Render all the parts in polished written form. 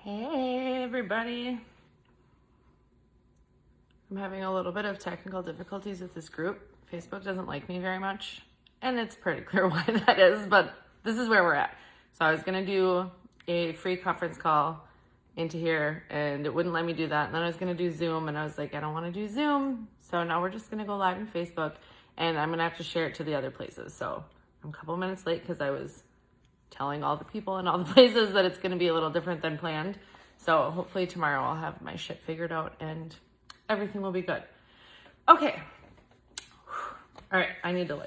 Hey everybody. I'm having a little bit of technical difficulties with this group. Facebook doesn't like me very much, and it's pretty clear why that is, but this is where we're at. So I was gonna do a free conference call into here and it wouldn't let me do that. And then I was gonna do Zoom and I was like, I don't wanna do Zoom. So now we're just gonna go live on Facebook and I'm gonna have to share it to the other places. So I'm a couple minutes late because I was telling all the people in all the places that it's going to be a little different than planned. So hopefully tomorrow I'll have my shit figured out and everything will be good. Okay. All right. I need to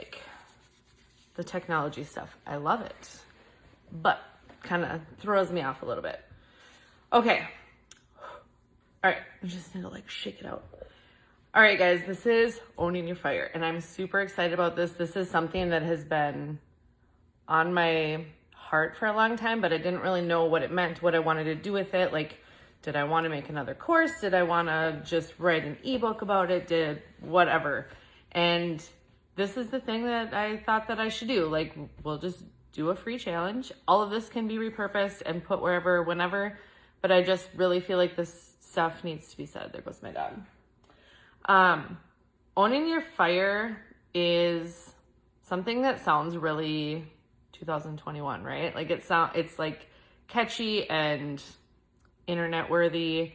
the technology stuff. I love it, but kind of throws me off a little bit. Okay. All right. I just need to shake it out. All right, guys, this is Owning Your Fire. And I'm super excited about this. This is something that has been on my heart for a long time, but I didn't really know what it meant, what I wanted to do with it. Did I want to make another course? Did I want to just write an ebook about it? Did whatever. And this is the thing that I thought that I should do. We'll just do a free challenge. All of this can be repurposed and put wherever, whenever, but I just really feel like this stuff needs to be said. There goes my dog. Owning Your Fire is something that sounds really 2021, right? It's catchy and internet worthy.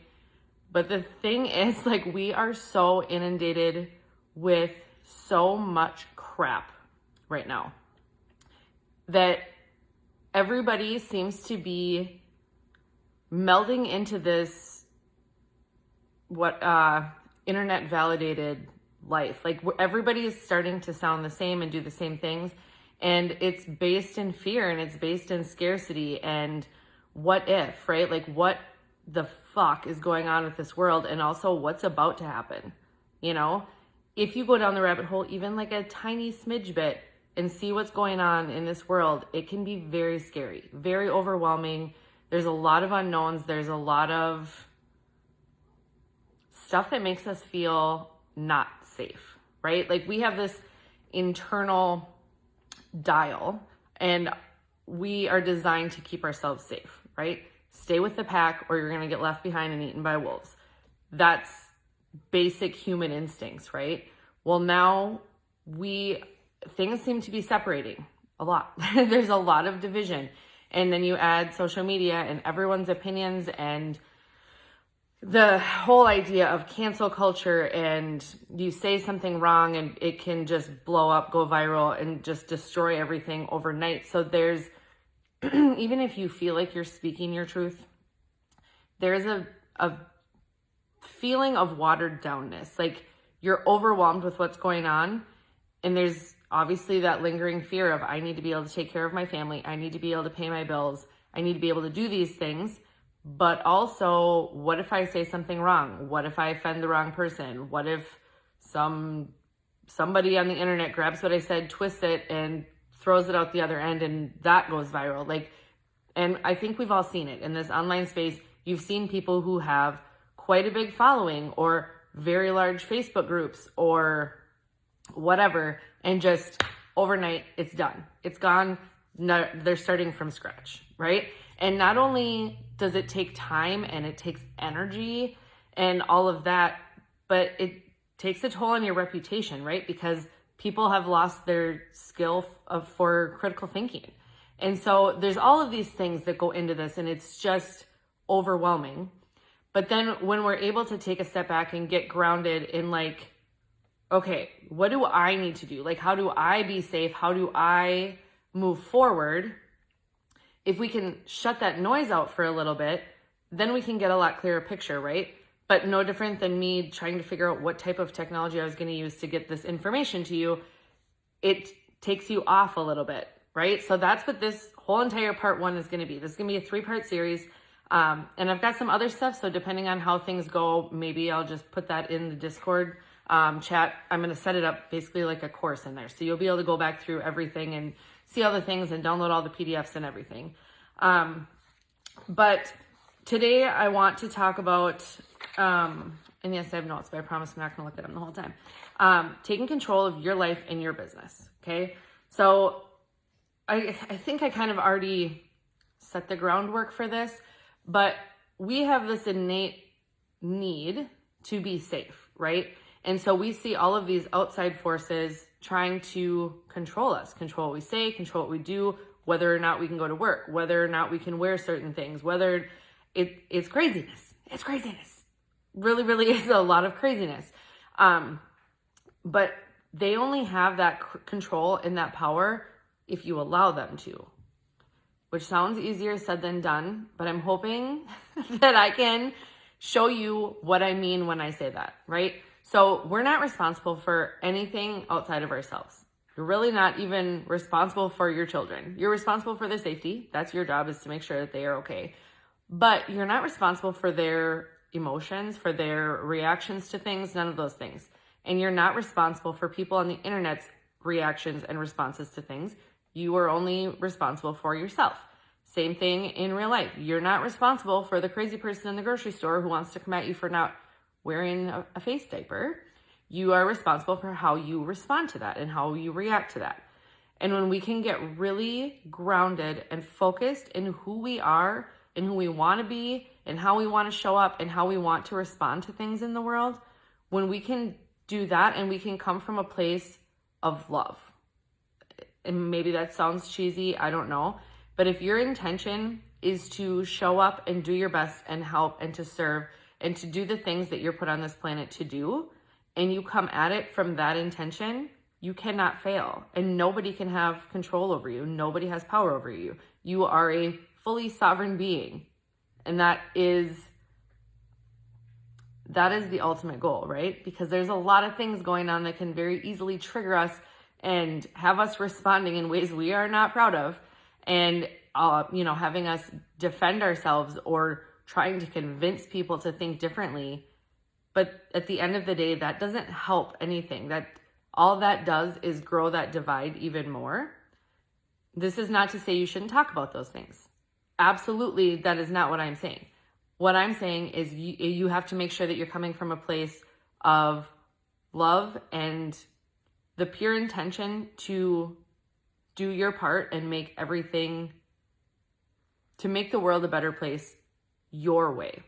But the thing is, we are so inundated with so much crap right now that everybody seems to be melding into this internet validated life. Everybody is starting to sound the same and do the same things. And it's based in fear and it's based in scarcity and what if, right? What the fuck is going on with this world and also what's about to happen, If you go down the rabbit hole, even a tiny smidge bit and see what's going on in this world, it can be very scary, very overwhelming. There's a lot of unknowns. There's a lot of stuff that makes us feel not safe, right? We have this internal dial and we are designed to keep ourselves safe, right? Stay with the pack or you're going to get left behind and eaten by wolves. That's basic human instincts, right? Well, now things seem to be separating a lot. There's a lot of division. And then you add social media and everyone's opinions and the whole idea of cancel culture, and you say something wrong and it can just blow up, go viral, and just destroy everything overnight. So there's, even if you feel like you're speaking your truth, there's a feeling of watered downness. You're overwhelmed with what's going on. And there's obviously that lingering fear of, I need to be able to take care of my family. I need to be able to pay my bills. I need to be able to do these things. But also, what if I say something wrong? What if I offend the wrong person? What if somebody on the internet grabs what I said, twists it, and throws it out the other end, and that goes viral? And I think we've all seen it. In this online space, you've seen people who have quite a big following or very large Facebook groups or whatever, and just overnight, it's done. It's gone. No, they're starting from scratch, right? And not only does it take time and it takes energy and all of that, but it takes a toll on your reputation, right? Because people have lost their skill for critical thinking. And so there's all of these things that go into this and it's just overwhelming. But then when we're able to take a step back and get grounded in okay, what do I need to do? How do I be safe? How do I move forward? If we can shut that noise out for a little bit, then we can get a lot clearer picture, right? But no different than me trying to figure out what type of technology I was going to use to get this information to you. It takes you off a little bit, right? So that's what this whole entire part one is going to be. This is going to be a 3-part series. And I've got some other stuff. So depending on how things go, maybe I'll just put that in the Discord chat. I'm going to set it up basically like a course in there. So you'll be able to go back through everything and see all the things and download all the PDFs and everything. But today I want to talk about, and yes, I have notes, but I promise I'm not going to look at them the whole time. Taking control of your life and your business. Okay. So I think I kind of already set the groundwork for this, but we have this innate need to be safe, right? And so we see all of these outside forces trying to control us, control what we say, control what we do, whether or not we can go to work, whether or not we can wear certain things, whether it's craziness. It's craziness. Really, really is a lot of craziness. But they only have that control and that power if you allow them to, which sounds easier said than done, but I'm hoping that I can show you what I mean when I say that, right? So we're not responsible for anything outside of ourselves. You're really not even responsible for your children. You're responsible for their safety. That's your job, is to make sure that they are okay. But you're not responsible for their emotions, for their reactions to things, none of those things. And you're not responsible for people on the internet's reactions and responses to things. You are only responsible for yourself. Same thing in real life. You're not responsible for the crazy person in the grocery store who wants to come at you for not wearing a face diaper. You are responsible for how you respond to that and how you react to that. And when we can get really grounded and focused in who we are and who we want to be and how we want to show up and how we want to respond to things in the world, when we can do that and we can come from a place of love. And maybe that sounds cheesy, I don't know. But if your intention is to show up and do your best and help and to serve and to do the things that you're put on this planet to do, and you come at it from that intention, you cannot fail. And nobody can have control over you. Nobody has power over you. You are a fully sovereign being. And that is the ultimate goal, right? Because there's a lot of things going on that can very easily trigger us and have us responding in ways we are not proud of. And, having us defend ourselves or trying to convince people to think differently. But at the end of the day, that doesn't help anything. That all that does is grow that divide even more. This is not to say you shouldn't talk about those things. Absolutely, that is not what I'm saying. What I'm saying is you have to make sure that you're coming from a place of love and the pure intention to do your part and make the world a better place your way,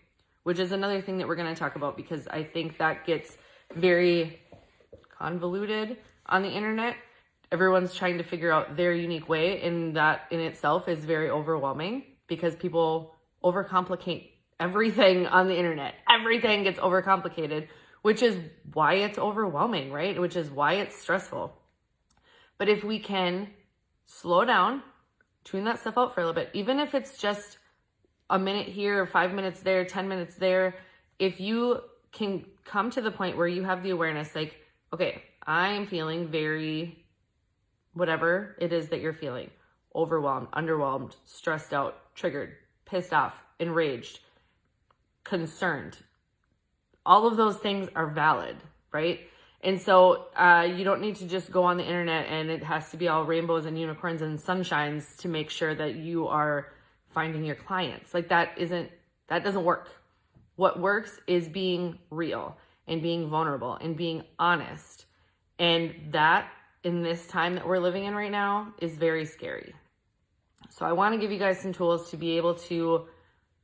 which is another thing that we're going to talk about, because I think that gets very convoluted on the internet. Everyone's trying to figure out their unique way, and that in itself is very overwhelming because people overcomplicate everything on the internet. Everything gets overcomplicated, which is why it's overwhelming, right? Which is why it's stressful. But if we can slow down, tune that stuff out for a little bit, even if it's just a minute here, 5 minutes there, 10 minutes there, if you can come to the point where you have the awareness, like, okay, I am feeling very, whatever it is that you're feeling, overwhelmed, underwhelmed, stressed out, triggered, pissed off, enraged, concerned. All of those things are valid, right? And so you don't need to just go on the internet and it has to be all rainbows and unicorns and sunshines to make sure that you are finding your clients. Like that doesn't work. What works is being real and being vulnerable and being honest. And that, in this time that we're living in right now, is very scary. So I want to give you guys some tools to be able to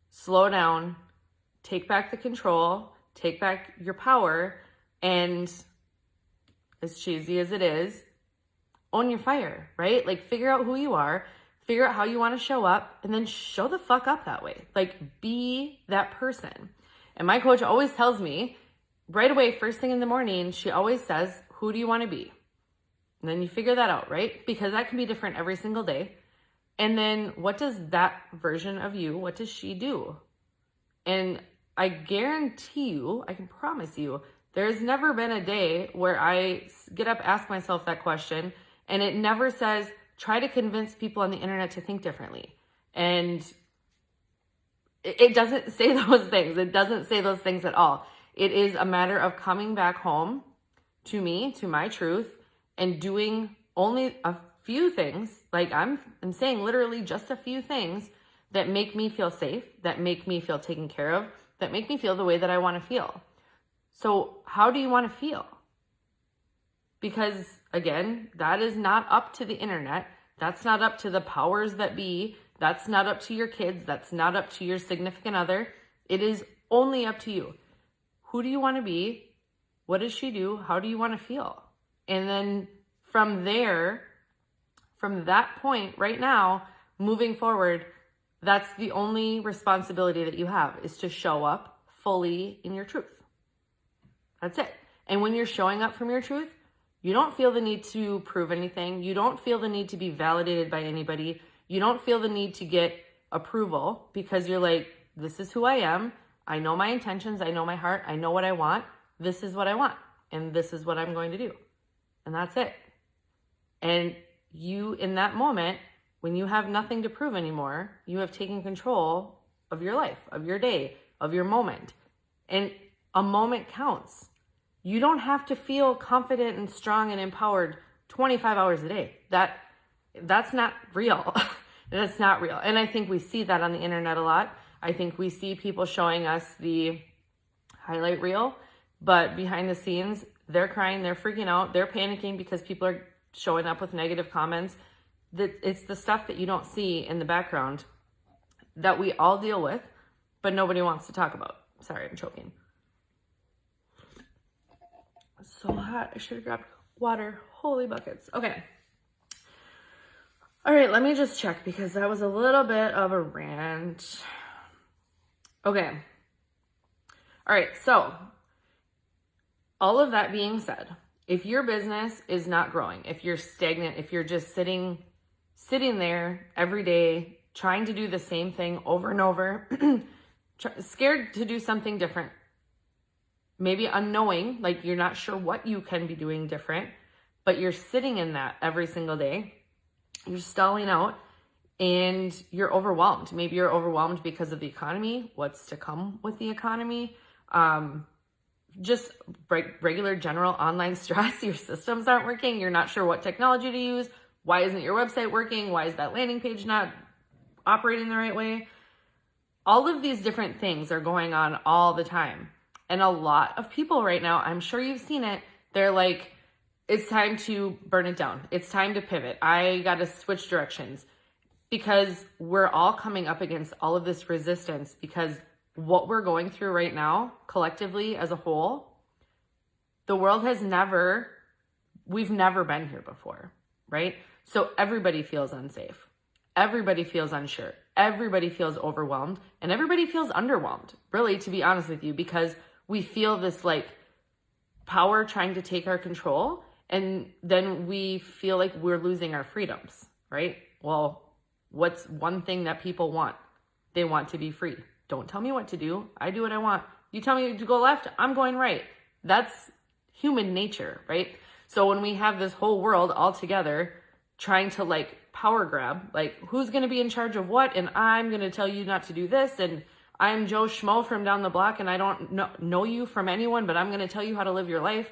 slow down, take back the control, take back your power, and, as cheesy as it is, own your fire, right? Like, figure out who you are, figure out how you want to show up, and then show the fuck up that way. Like, be that person. And my coach always tells me right away, first thing in the morning, she always says, who do you want to be? And then you figure that out, right? Because that can be different every single day. And then what does that version of you, what does she do? And I guarantee you, I can promise you, there's never been a day where I get up, ask myself that question, and it never says, try to convince people on the internet to think differently. And it doesn't say those things. It doesn't say those things at all. It is a matter of coming back home to me, to my truth, and doing only a few things. Like I'm saying literally just a few things that make me feel safe, that make me feel taken care of, that make me feel the way that I want to feel. So how do you want to feel? Because again, that is not up to the internet. That's not up to the powers that be. That's not up to your kids. That's not up to your significant other. It is only up to you. Who do you want to be? What does she do? How do you want to feel? And then from there, from that point right now, moving forward, that's the only responsibility that you have, is to show up fully in your truth. That's it. And when you're showing up from your truth, you don't feel the need to prove anything. You don't feel the need to be validated by anybody. You don't feel the need to get approval, because you're like, this is who I am. I know my intentions. I know my heart. I know what I want. This is what I want. And this is what I'm going to do. And that's it. And you, in that moment, when you have nothing to prove anymore, you have taken control of your life, of your day, of your moment. And a moment counts. You don't have to feel confident and strong and empowered 25 hours a day. That's not real. That's not real. And I think we see that on the internet a lot. I think we see people showing us the highlight reel, but behind the scenes, they're crying, they're freaking out, they're panicking because people are showing up with negative comments. It's the stuff that you don't see in the background that we all deal with, but nobody wants to talk about. Sorry, I'm choking. It's so hot. I should have grabbed water. Holy buckets. Okay. All right, let me just check, because that was a little bit of a rant. Okay. All right, so all of that being said, if your business is not growing, if you're stagnant, if you're just sitting there every day trying to do the same thing over and over, scared to do something different, maybe unknowing, like you're not sure what you can be doing different, but you're sitting in that every single day, you're stalling out, and you're overwhelmed. Maybe you're overwhelmed because of the economy, what's to come with the economy, just regular general online stress. Your systems aren't working. You're not sure what technology to use. Why isn't your website working? Why is that landing page not operating the right way? All of these different things are going on all the time. And a lot of people right now, I'm sure you've seen it, they're like, it's time to burn it down. It's time to pivot. I got to switch directions, because we're all coming up against all of this resistance, because what we're going through right now, collectively as a whole, the world we've never been here before, right? So everybody feels unsafe. Everybody feels unsure. Everybody feels overwhelmed, and everybody feels underwhelmed, really, to be honest with you, because we feel this like power trying to take our control, and then we feel like we're losing our freedoms, right? Well, what's one thing that people want? They want to be free. Don't tell me what to do. I do what I want. You tell me to go left, I'm going right. That's human nature, right? So when we have this whole world all together trying to like power grab, like who's going to be in charge of what, and I'm going to tell you not to do this, and I'm Joe Schmo from down the block, and I don't know you from anyone, but I'm going to tell you how to live your life.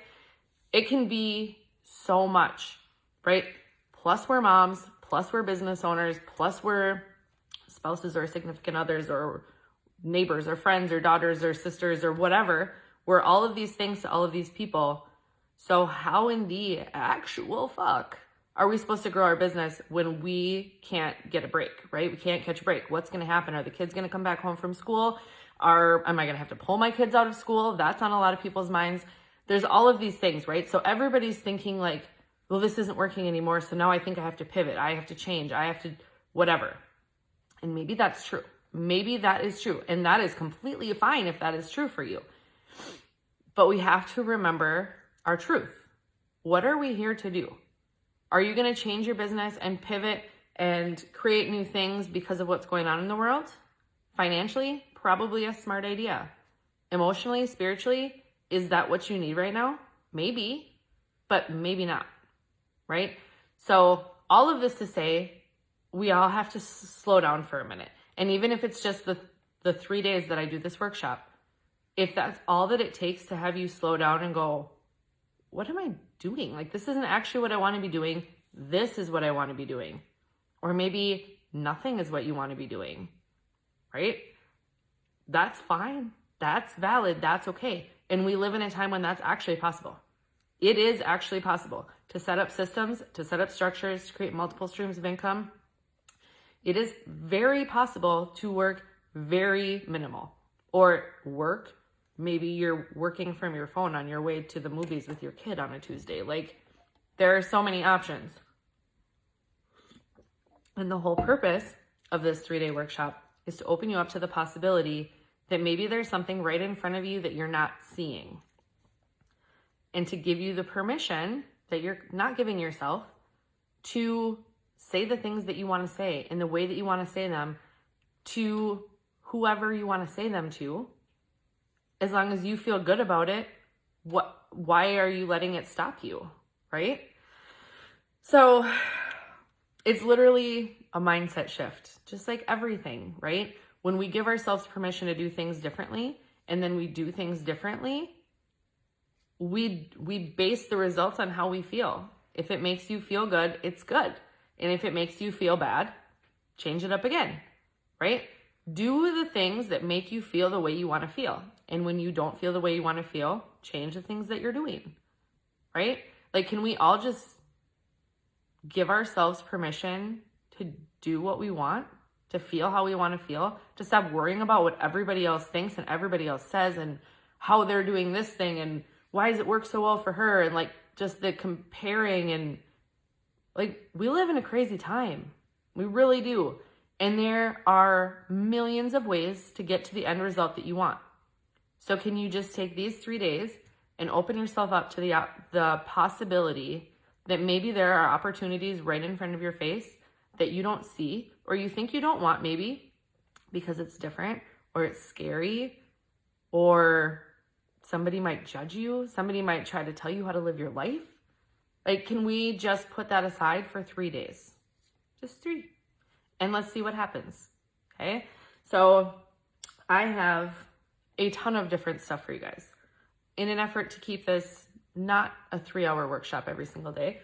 It can be so much, right? Plus we're moms, plus we're business owners, plus we're spouses or significant others or neighbors or friends or daughters or sisters or whatever. We're all of these things to all of these people. So how in the actual fuck are we supposed to grow our business when we can't get a break, right? We can't catch a break. What's going to happen? Are the kids going to come back home from school? Am I going to have to pull my kids out of school? That's on a lot of people's minds. There's all of these things, right? So everybody's thinking like, well, this isn't working anymore, so now I think I have to pivot. I have to change. I have to whatever. And maybe that's true. Maybe that is true. And that is completely fine if that is true for you. But we have to remember our truth. What are we here to do? Are you going to change your business and pivot and create new things because of what's going on in the world? Financially, probably a smart idea. Emotionally, spiritually, is that what you need right now? Maybe, but maybe not, right? So all of this to say, we all have to slow down for a minute. And even if it's just the 3 days that I do this workshop, if that's all that it takes to have you slow down and go, what am I doing? Like, this isn't actually what I want to be doing. This is what I want to be doing. Or maybe nothing is what you want to be doing, right? That's fine. That's valid. That's okay. And we live in a time when that's actually possible. It is actually possible to set up systems, to set up structures, to create multiple streams of income. It is very possible to work very minimal. or work. Maybe you're working from your phone on your way to the movies with your kid on a Tuesday. Like, there are so many options. And the whole purpose of this 3-day workshop is to open you up to the possibility that maybe there's something right in front of you that you're not seeing. And to give you the permission that you're not giving yourself to say the things that you want to say in the way that you want to say them to whoever you want to say them to. As long as you feel good about it, why are you letting it stop you, right? So it's literally a mindset shift, just like everything, right? When we give ourselves permission to do things differently and then we do things differently, we base the results on how we feel. If it makes you feel good, it's good. And if it makes you feel bad, change it up again, right? Do the things that make you feel the way you want to feel. And when you don't feel the way you want to feel, change the things that you're doing, right? Like, can we all just give ourselves permission to do what we want, to feel how we want to feel, to stop worrying about what everybody else thinks and everybody else says and how they're doing this thing and why does it work so well for her, and like just the comparing, and like, we live in a crazy time. We really do. And there are millions of ways to get to the end result that you want. So can you just take these 3 days and open yourself up to the possibility that maybe there are opportunities right in front of your face that you don't see, or you think you don't want, maybe because it's different, or it's scary, or somebody might judge you, somebody might try to tell you how to live your life. Like, can we just put that aside for 3 days? Just 3. And let's see what happens, okay? So I have a ton of different stuff for you guys. In an effort to keep this not a 3-hour workshop every single day,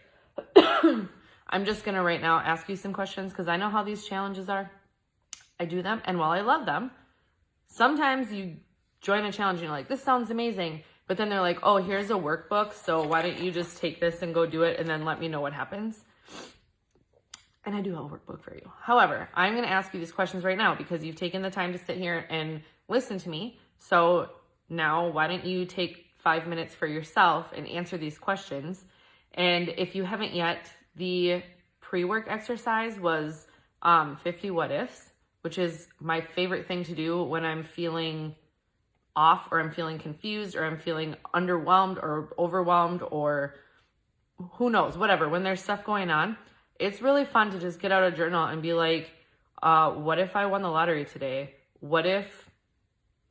I'm just gonna right now ask you some questions because I know how these challenges are. I do them, and while I love them, sometimes you join a challenge and you're like, this sounds amazing, but then they're like, oh, here's a workbook, so why don't you just take this and go do it and then let me know what happens? And I do have a workbook for you. However, I'm going to ask you these questions right now because you've taken the time to sit here and listen to me. So now why don't you take 5 minutes for yourself and answer these questions? And if you haven't yet, the pre-work exercise was 50 what ifs, which is my favorite thing to do when I'm feeling off, or I'm feeling confused, or I'm feeling underwhelmed or overwhelmed, or who knows, whatever. When there's stuff going on, it's really fun to just get out a journal and be like, what if I won the lottery today? What if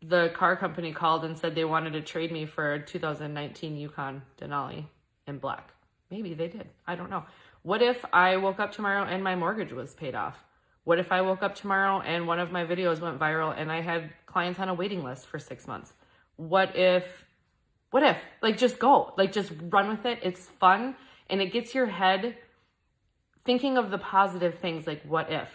the car company called and said they wanted to trade me for a 2019 Yukon Denali in black? Maybe they did. I don't know. What if I woke up tomorrow and my mortgage was paid off? What if I woke up tomorrow and one of my videos went viral and I had clients on a waiting list for 6 months? What if, like, just go, like, just run with it. It's fun. And it gets your head thinking of the positive things, like, what if?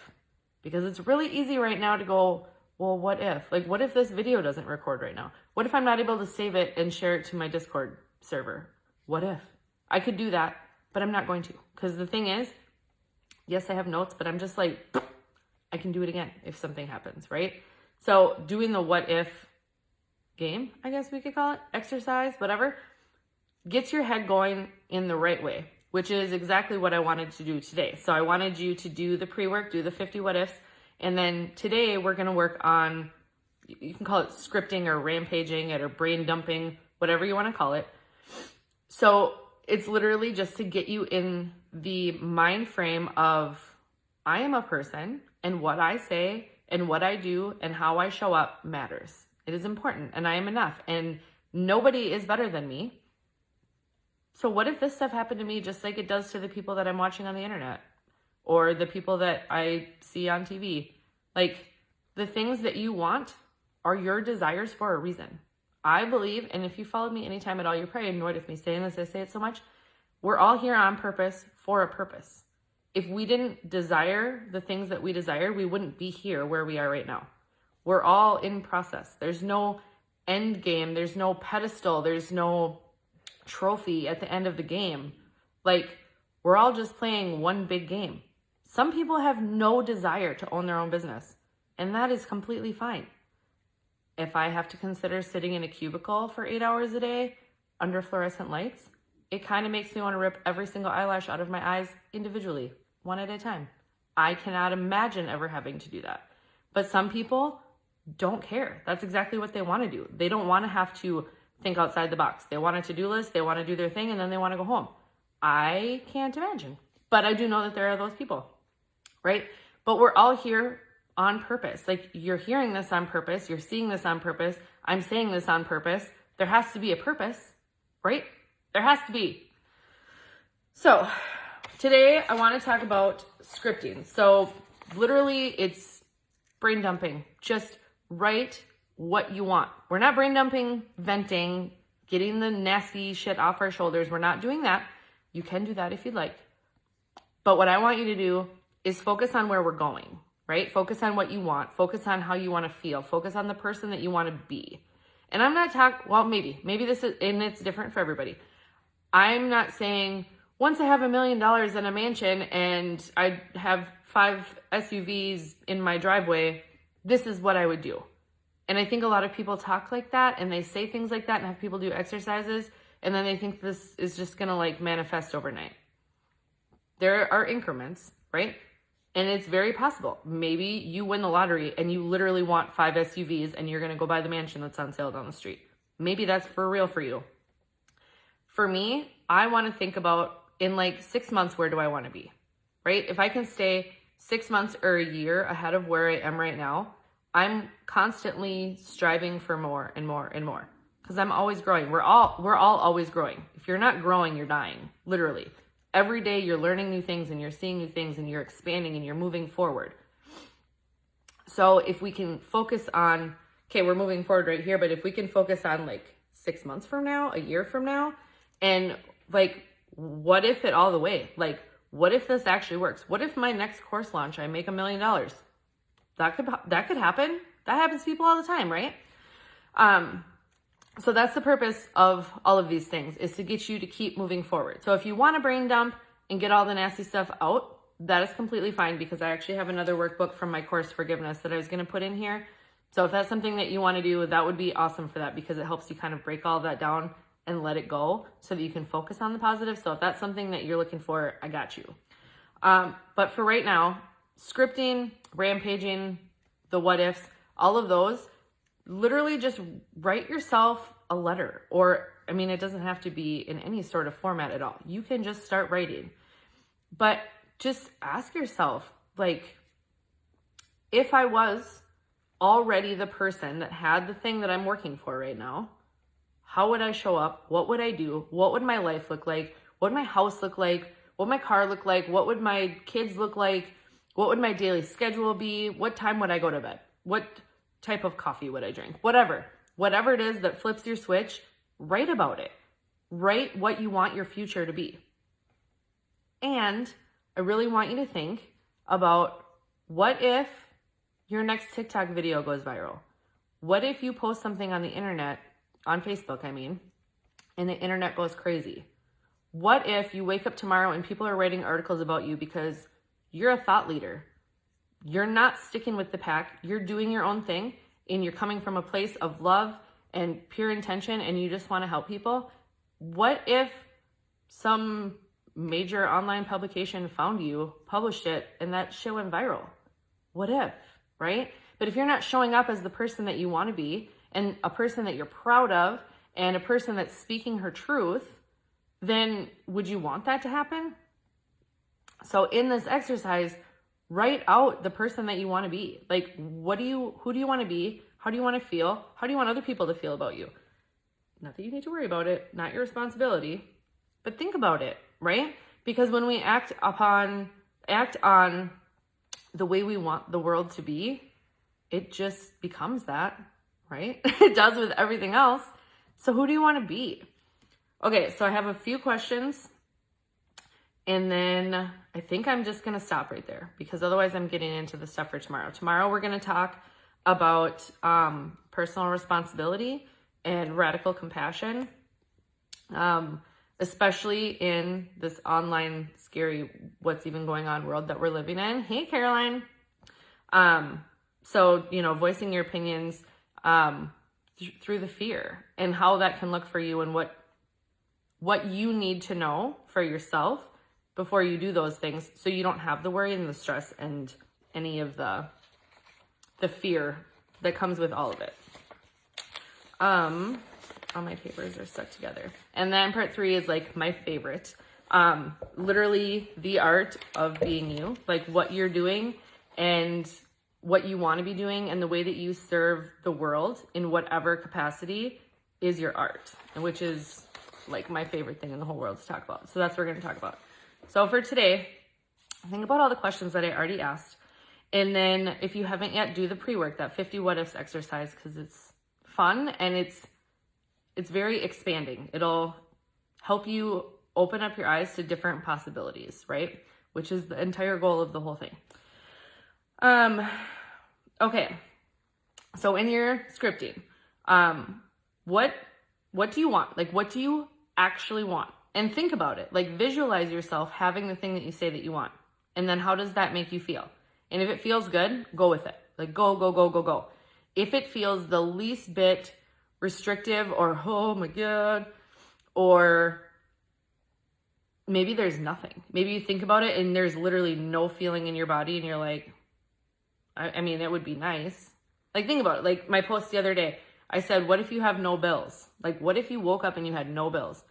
Because it's really easy right now to go, well, what if? Like, what if this video doesn't record right now? What if I'm not able to save it and share it to my Discord server? What if? I could do that, but I'm not going to. Because the thing is, yes, I have notes, but I'm just like, I can do it again if something happens, right? So doing the what if game, I guess we could call it, exercise, whatever, gets your head going in the right way, which is exactly what I wanted to do today. So I wanted you to do the pre-work, do the 50 what ifs, and then today we're going to work on, you can call it scripting or rampaging it or brain dumping, whatever you want to call it. So it's literally just to get you in the mind frame of, I am a person, and what I say and what I do and how I show up matters. It is important, and I am enough, and nobody is better than me. So what if this stuff happened to me just like it does to the people that I'm watching on the internet or the people that I see on TV? Like, the things that you want are your desires for a reason. I believe, and if you followed me anytime at all, you're probably annoyed with me saying this, I say it so much. We're all here on purpose for a purpose. If we didn't desire the things that we desire, we wouldn't be here where we are right now. We're all in process. There's no end game. There's no pedestal. There's no trophy at the end of the game. Like, we're all just playing one big game. Some people have no desire to own their own business, and that is completely fine. if I have to consider sitting in a cubicle for 8 hours a day under fluorescent lights, it kind of makes me want to rip every single eyelash out of my eyes individually, one at a time. I cannot imagine ever having to do that. But some people don't care. That's exactly what they want to do. They don't want to have to think outside the box. They want a to-do list, they want to do their thing, and then they want to go home. I can't imagine. But I do know that there are those people, right? But we're all here on purpose. Like, you're hearing this on purpose. You're seeing this on purpose. I'm saying this on purpose. There has to be a purpose, right? There has to be. So today I want to talk about scripting. So literally it's brain dumping. Just write what you want. We're not brain dumping, venting, getting the nasty shit off our shoulders. We're not doing that. You can do that if you'd like. But what I want you to do is focus on where we're going, right? Focus on what you want. Focus on how you want to feel. Focus on the person that you want to be. And I'm not talking, well, maybe this is, and it's different for everybody. I'm not saying once I have $1 million in a mansion and I have 5 SUVs in my driveway, this is what I would do. And I think a lot of people talk like that and they say things like that and have people do exercises and then they think this is just going to like manifest overnight. There are increments, right? And it's very possible. Maybe you win the lottery and you literally want 5 SUVs and you're going to go buy the mansion that's on sale down the street. Maybe that's for real for you. For me, I want to think about in like 6 months, where do I want to be, right? If I can stay 6 months or a year ahead of where I am right now, I'm constantly striving for more and more and more because I'm always growing. We're all always growing. If you're not growing, you're dying, literally. Every day you're learning new things and you're seeing new things and you're expanding and you're moving forward. So if we can focus on, okay, we're moving forward right here, but if we can focus on like 6 months from now, a year from now, and like, what if it all the way? Like, what if this actually works? What if my next course launch, I make $1 million? That could happen. That happens to people all the time, right? So that's the purpose of all of these things, is to get you to keep moving forward. So if you want to brain dump and get all the nasty stuff out, that is completely fine, because I actually have another workbook from my course Forgiveness that I was going to put in here. So if that's something that you want to do, that would be awesome for that, because it helps you kind of break all that down and let it go so that you can focus on the positive. So if that's something that you're looking for, I got you. But for right now, scripting, rampaging, the what ifs, all of those, literally just write yourself a letter. Or, I mean, it doesn't have to be in any sort of format at all. You can just start writing. But just ask yourself, like, if I was already the person that had the thing that I'm working for right now, how would I show up? What would I do? What would my life look like? What would my house look like? What would my car look like? What would my kids look like? What would my daily schedule be? What time would I go to bed? What type of coffee would I drink? Whatever it is that flips your switch, write about it. Write what you want your future to be. And I really want you to think about, what if your next TikTok video goes viral? What if you post something on the internet, on Facebook, I mean, and the internet goes crazy? What if you wake up tomorrow and people are writing articles about you because you're a thought leader? You're not sticking with the pack. You're doing your own thing, and you're coming from a place of love and pure intention, and you just want to help people. What if some major online publication found you, published it, and that shit went viral? What if, right? But if you're not showing up as the person that you want to be, and a person that you're proud of, and a person that's speaking her truth, then would you want that to happen? So in this exercise, write out the person that you want to be. Like, who do you want to be? How do you want to feel? How do you want other people to feel about you? Not that you need to worry about it, not your responsibility, but think about it, right? Because when we act on the way we want the world to be, it just becomes that, right? It does with everything else. So who do you want to be? Okay, so I have a few questions, and then I think I'm just going to stop right there, because otherwise I'm getting into the stuff for tomorrow. Tomorrow we're going to talk about personal responsibility and radical compassion, especially in this online, scary, what's even going on world that we're living in. Hey, Caroline. So, voicing your opinions, through the fear and how that can look for you and what you need to know for yourself before you do those things, so you don't have the worry and the stress and any of the fear that comes with all of it. All my papers are stuck together. And then part 3 is like my favorite. Literally the art of being you, like what you're doing and what you want to be doing, and the way that you serve the world in whatever capacity is your art, and which is like my favorite thing in the whole world to talk about. So that's what we're going to talk about. So for today, think about all the questions that I already asked. And then if you haven't yet, do the pre-work, that 50 what ifs exercise, because it's fun and it's very expanding. It'll help you open up your eyes to different possibilities, right? Which is the entire goal of the whole thing. Okay. So in your scripting, what do you want? Like, what do you actually want? And think about it. Like, visualize yourself having the thing that you say that you want. And then how does that make you feel? And if it feels good, go with it. Like, go. If it feels the least bit restrictive or, oh my God, or maybe there's nothing. Maybe you think about it and there's literally no feeling in your body and you're like, I mean, it would be nice. Like, think about it. Like my post the other day, I said, what if you have no bills? Like, what if you woke up and you had no bills?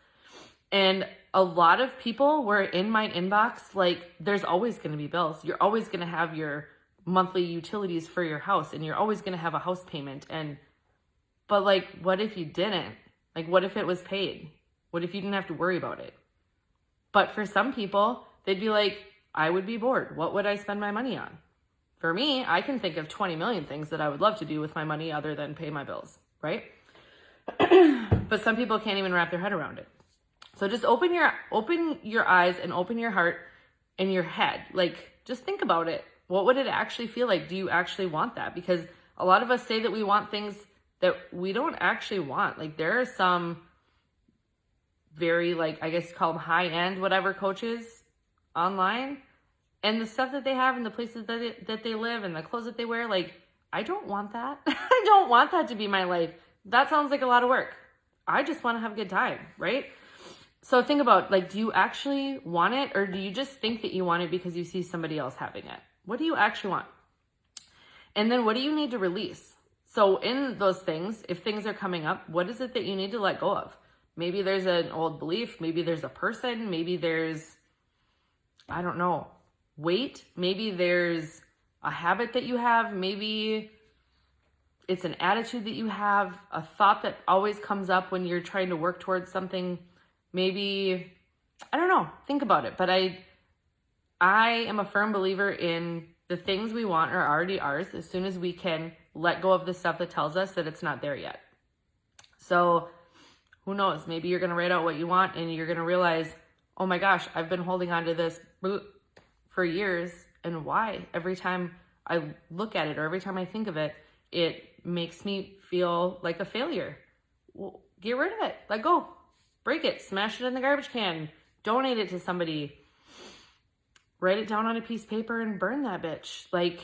And a lot of people were in my inbox, like, there's always going to be bills. You're always going to have your monthly utilities for your house, and you're always going to have a house payment. But like, what if you didn't? Like, what if it was paid? What if you didn't have to worry about it? But for some people, they'd be like, I would be bored. What would I spend my money on? For me, I can think of 20 million things that I would love to do with my money other than pay my bills, right? But some people can't even wrap their head around it. So just open your eyes and open your heart and your head. Like, just think about it. What would it actually feel like? Do you actually want that? Because a lot of us say that we want things that we don't actually want. Like, there are some very, like, I guess call them high-end whatever coaches online, and the stuff that they have and the places that they live and the clothes that they wear, like, I don't want that. I don't want that to be my life. That sounds like a lot of work. I just want to have a good time, right? So think about, like, do you actually want it, or do you just think that you want it because you see somebody else having it? What do you actually want? And then what do you need to release? So in those things, if things are coming up, what is it that you need to let go of? Maybe there's an old belief. Maybe there's a person. Maybe there's, I don't know, weight. Maybe there's a habit that you have. Maybe it's an attitude that you have, a thought that always comes up when you're trying to work towards something. Maybe, I don't know, think about it. But I am a firm believer in the things we want are already ours as soon as we can let go of the stuff that tells us that it's not there yet. So who knows? Maybe you're going to write out what you want and you're going to realize, oh my gosh, I've been holding on to this for years. And why? Every time I look at it or every time I think of it, it makes me feel like a failure. Well, get rid of it. Let go. Break it. Smash it in the garbage can. Donate it to somebody. Write it down on a piece of paper and burn that bitch. Like,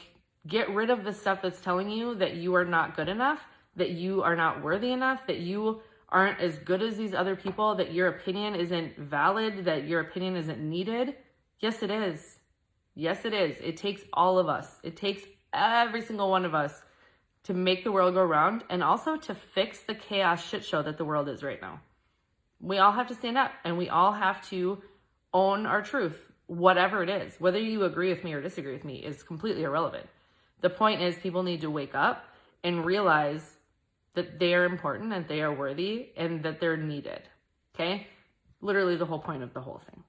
get rid of the stuff that's telling you that you are not good enough, that you are not worthy enough, that you aren't as good as these other people, that your opinion isn't valid, that your opinion isn't needed. Yes, it is. Yes, it is. It takes all of us. It takes every single one of us to make the world go round, and also to fix the chaos shit show that the world is right now. We all have to stand up, and we all have to own our truth, whatever it is. Whether you agree with me or disagree with me is completely irrelevant. The point is, people need to wake up and realize that they are important and they are worthy and that they're needed. Okay? Literally the whole point of the whole thing.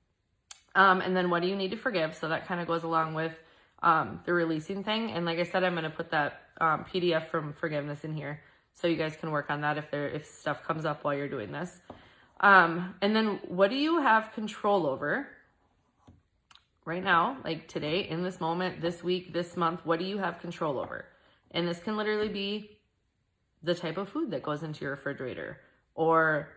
And then what do you need to forgive? So that kind of goes along with the releasing thing. And like I said, I'm going to put that PDF from forgiveness in here so you guys can work on that if stuff comes up while you're doing this. And then what do you have control over right now, like today, in this moment, this week, this month? What do you have control over? And this can literally be the type of food that goes into your refrigerator, or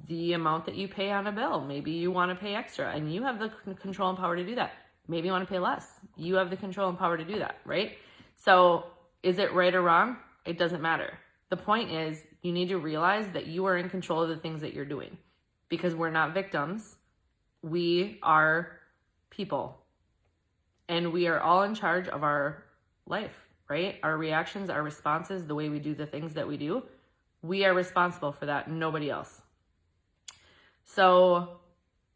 the amount that you pay on a bill. Maybe you want to pay extra and you have the control and power to do that. Maybe you want to pay less. You have the control and power to do that, right? So is it right or wrong? It doesn't matter. The point is, you need to realize that you are in control of the things that you're doing, because we're not victims. We are people, and we are all in charge of our life, right? Our reactions, our responses, the way we do the things that we do, we are responsible for that, nobody else. So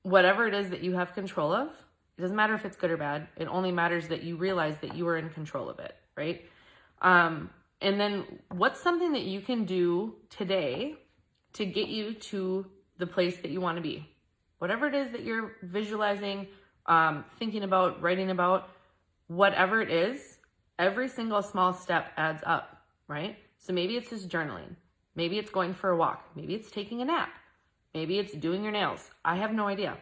whatever it is that you have control of, it doesn't matter if it's good or bad. It only matters that you realize that you are in control of it, right? And then what's something that you can do today to get you to the place that you want to be? Whatever it is that you're visualizing, thinking about, writing about, whatever it is, every single small step adds up, right? So maybe it's just journaling. Maybe it's going for a walk. Maybe it's taking a nap. Maybe it's doing your nails. I have no idea.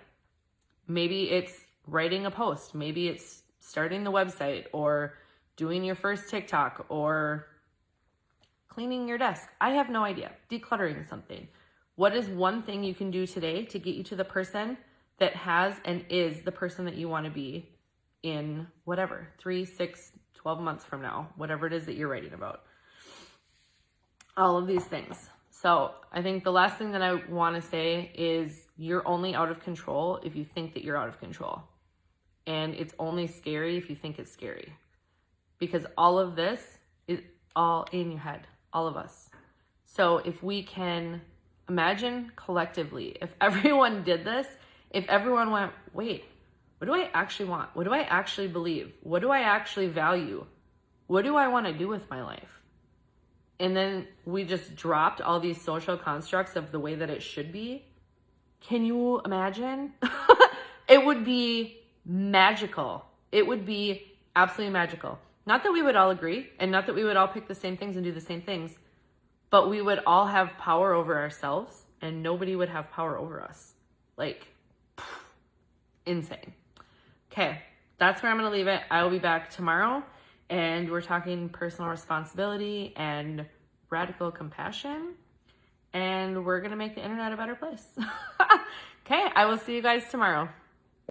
Maybe it's writing a post. Maybe it's starting the website or doing your first TikTok or cleaning your desk. I have no idea. Decluttering something. What is one thing you can do today to get you to the person that has and is the person that you want to be in whatever, 3, 6, 12 months from now, whatever it is that you're writing about? All of these things. So I think the last thing that I want to say is you're only out of control if you think that you're out of control. And it's only scary if you think it's scary. Because all of this is all in your head, all of us. So if we can imagine collectively, if everyone did this, if everyone went, wait, what do I actually want? What do I actually believe? What do I actually value? What do I want to do with my life? And then we just dropped all these social constructs of the way that it should be. Can you imagine? It would be magical. It would be absolutely magical. Not that we would all agree, and not that we would all pick the same things and do the same things, but we would all have power over ourselves, and nobody would have power over us. Like, insane. Okay, that's where I'm going to leave it. I will be back tomorrow, and we're talking personal responsibility and radical compassion, and we're going to make the internet a better place. Okay, I will see you guys tomorrow.